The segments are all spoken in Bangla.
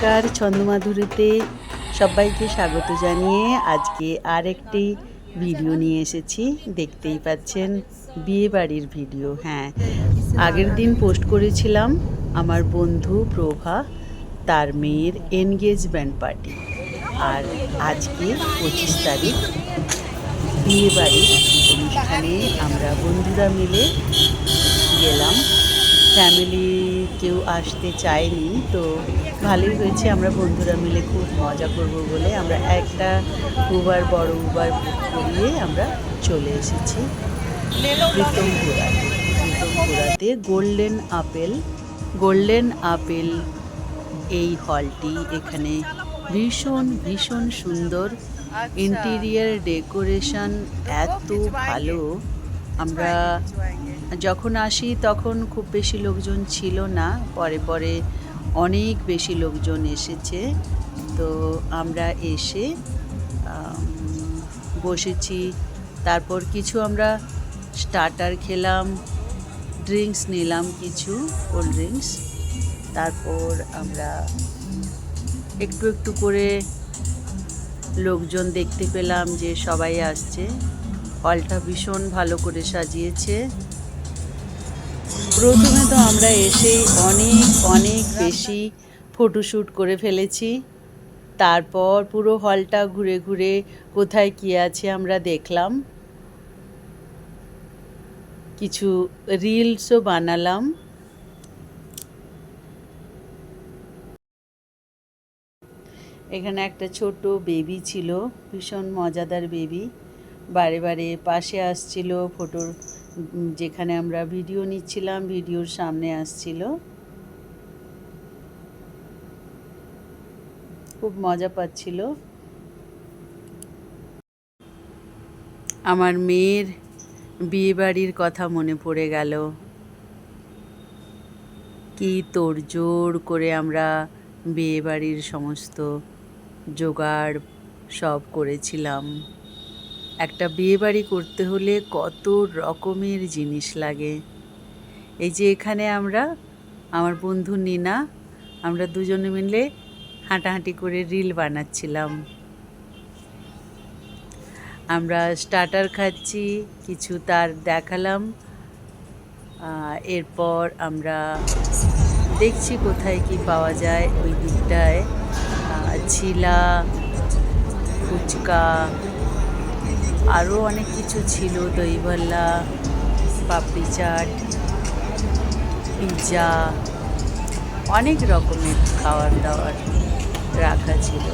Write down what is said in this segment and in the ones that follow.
নমস্কার, ছন্দমাধুরীতে সবাইকে স্বাগত জানিয়ে আজকে আরেকটি ভিডিও নিয়ে এসেছি। দেখতেই পাচ্ছেন বিয়ে বাড়ির ভিডিও। হ্যাঁ, আগের দিন পোস্ট করেছিলাম আমার বন্ধু প্রভা তার মেয়ের এনগেজমেন্ট পার্টি, আর আজকে 25 তারিখ বিয়ে বাড়ির অনুষ্ঠানে আমরা বন্ধুরা মিলে গেলাম। ফ্যামিলি কেউ আসতে চায়নি, তো ভালোই হয়েছে। আমরা বন্ধুরা মিলে খুব মজা করব বলে আমরা একটা বড় উবার বুক করিয়ে আমরা চলে এসেছি প্রীতমপুরাতে। গোল্ডেন আপেল এই হলটি, এখানে ভীষণ ভীষণ সুন্দর ইন্টেরিয়ার ডেকোরেশন, এত ভালো। আমরা যখন আসি তখন খুব বেশি লোকজন ছিল না, পরে পরে অনেক বেশি লোকজন এসেছে। তো আমরা এসে বসেছি, তারপর কিছু আমরা স্টার্টার খেলাম, ড্রিঙ্কস নিলাম, কিছু কোল্ড ড্রিঙ্কস। তারপর আমরা একটু একটু করে লোকজন দেখতে পেলাম যে সবাই আসছে। হলটা ভীষণ ভালো করে সাজিয়েছে। প্রথমে তো আমরা এসেই অনেক বেশি ফটোশ্যুট করে ফেলেছি। তারপর পুরো হলটা ঘুরে ঘুরে কোথায় কী আছে আমরা দেখলাম, কিছু রিলসও বানালাম। এখানে একটা ছোট বেবি ছিল, ভীষণ মজাদার বেবি, বারে বারে পাশে আসছিল। ফটোর যেখানে আমরা ভিডিও নিচ্ছিলাম, ভিডিওর সামনে আসছিল। খুব মজা পাচ্ছিল। আমার মেয়ের বিয়ে বাড়ির কথা মনে পড়ে গেল। কি তোড়জোড় করে আমরা বিয়ে বাড়ির সমস্ত জোগাড় সব করেছিলাম। একটা বিয়ে বাড়ি করতে হলে কত রকমের জিনিস লাগে। এই যে এখানে আমার বন্ধু নিনা, আমরা দুজনে মিলে হাঁটাহাঁটি করে রিল বানাচ্ছিলাম। আমরা স্টার্টার খাচ্ছি, কিছু তার দেখালাম। এরপর আমরা দেখছি কোথায় কি পাওয়া যায়। ওই দিকটায় ছিলা, ফুচকা, আরও অনেক কিছু ছিল, দই ভাল্লা, পাপড়ি চাট, পিৎজা, অনেক রকমের খাবার দাবার রাখা ছিল।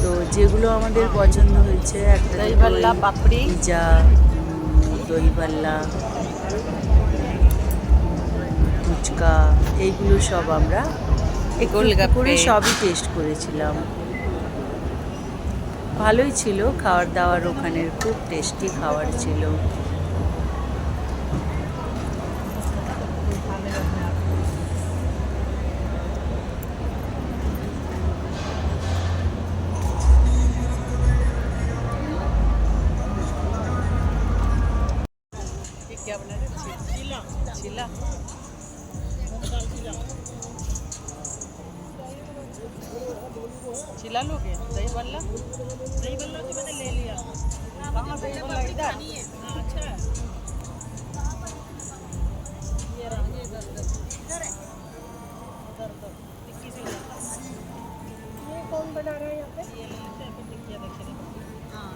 তো যেগুলো আমাদের পছন্দ হয়েছে, একটা দই ভাল্লা, পাপড়ি, পিৎজা, দই ভাল্লা, ফুচকা, এইগুলো সব আমরা করে সবই টেস্ট করেছিলাম। ভালোই ছিল খাবার দাবার, ওখানের খুব টেস্টি খাবার ছিল। चिला लोगे दही बल्ला तो मैंने ले लिया। कहाँ दही बल्ला? इधर। अच्छा, ये रहा, ये इधर टिक्की से ये कौन बना रहा है यहाँ पे? ये ले लेते हैं, टिक्की देखिए। हाँ,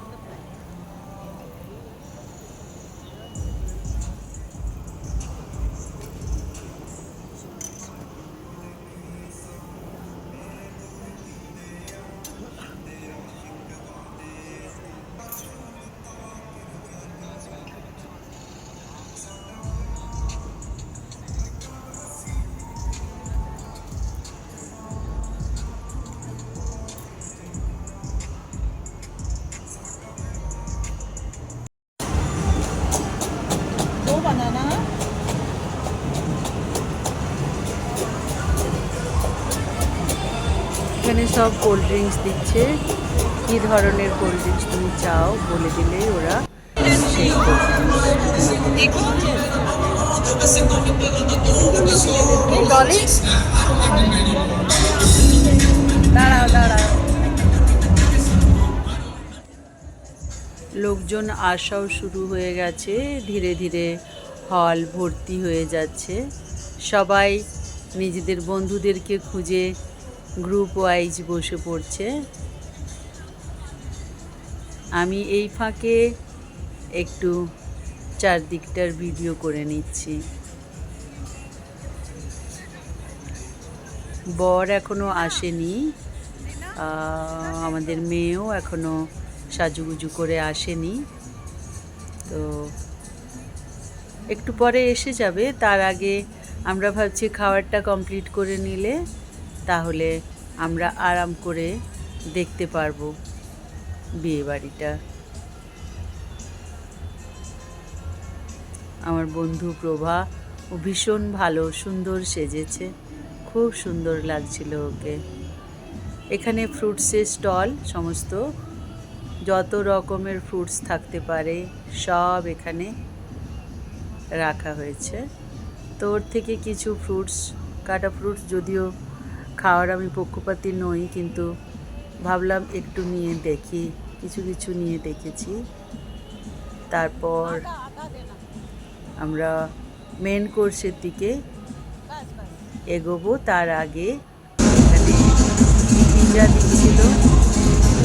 এখানে সব কোল্ড ড্রিঙ্কস দিচ্ছে। কী ধরনের কোল্ড ড্রিঙ্কস তুমি চাও বলে দিলেই ওরা সেই কোল্ড ড্রিঙ্কস। লোকজন আসাও শুরু হয়ে গেছে, ধীরে ধীরে হল ভর্তি হয়ে যাচ্ছে। সবাই নিজেদের বন্ধুদেরকে খুঁজে গ্রুপ ওয়াইজ বসে পড়ছে। আমি এই ফাঁকে একটু চারদিকটার ভিডিও করে নিচ্ছি। বর এখনো আসেনি, আমাদের মেয়েও এখনো সাজুগুজু করে আসেনি, তো একটু পরে এসে যাবে। তার আগে আমরা ভাবছি খাবারটা কমপ্লিট করে নিলে তাহলে আমরা আরাম করে দেখতে পারবো বিয়েবাড়িটা। আমার বন্ধু প্রভা ও ভীষণ ভালো সুন্দর সেজেছে, খুব সুন্দর লাগছিল ওকে। এখানে ফ্রুটসের স্টল, সমস্ত যত রকমের ফ্রুটস থাকতে পারে সব এখানে রাখা হয়েছে। তো ওর থেকে কিছু ফ্রুটস, কাটা ফ্রুটস, যদিও খাওয়ার আমি পক্ষপাতী নই, কিন্তু ভাবলাম একটু নিয়ে দেখি, কিছু কিছু নিয়ে দেখেছি। তারপর আমরা মেন কোর্সের দিকে এগোবো। তার আগে এখানে পিৎজা দিচ্ছিল,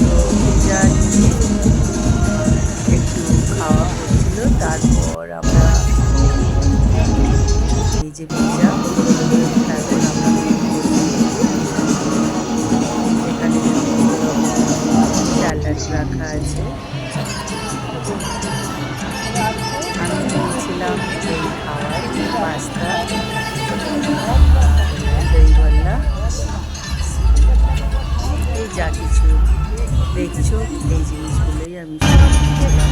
তো পিৎজা নিয়ে একটু খাওয়া হচ্ছিল। তারপর আমরা এই যে পিৎজা, তারপর আমরা মেন কোর্সে এখানে স্যালাড রাখা আছে। আমি নিয়েছিলাম এই খাবার, পাস্তা, দইভল্লা, এই যা কিছু দেখছো এই জিনিসগুলোই আমি নিয়েছিলাম।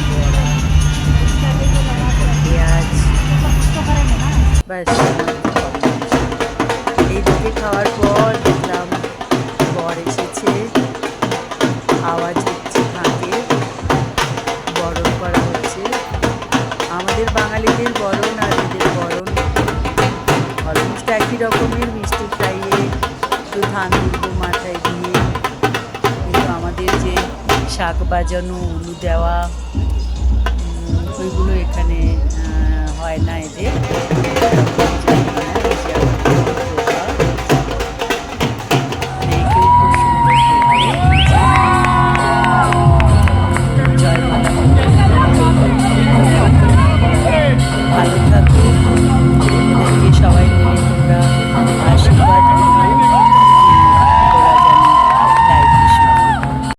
পেঁয়াজ, ব্যাস। এইদিকে খাওয়ার পর দেখলাম বর এসেছে, আওয়াজ হচ্ছে, ফাঁকে বরণ করা হচ্ছে। আমাদের বাঙালিদের বরণ আর এদের বরণ অলমোস্ট একই রকমের, মিষ্টি খাইয়ে একটু ধান দুর্গ মাথায় দিয়ে, কিন্তু আমাদের যে শাক বাজানো, উলু দেওয়া, ওইগুলো এখানে হয় না এদের।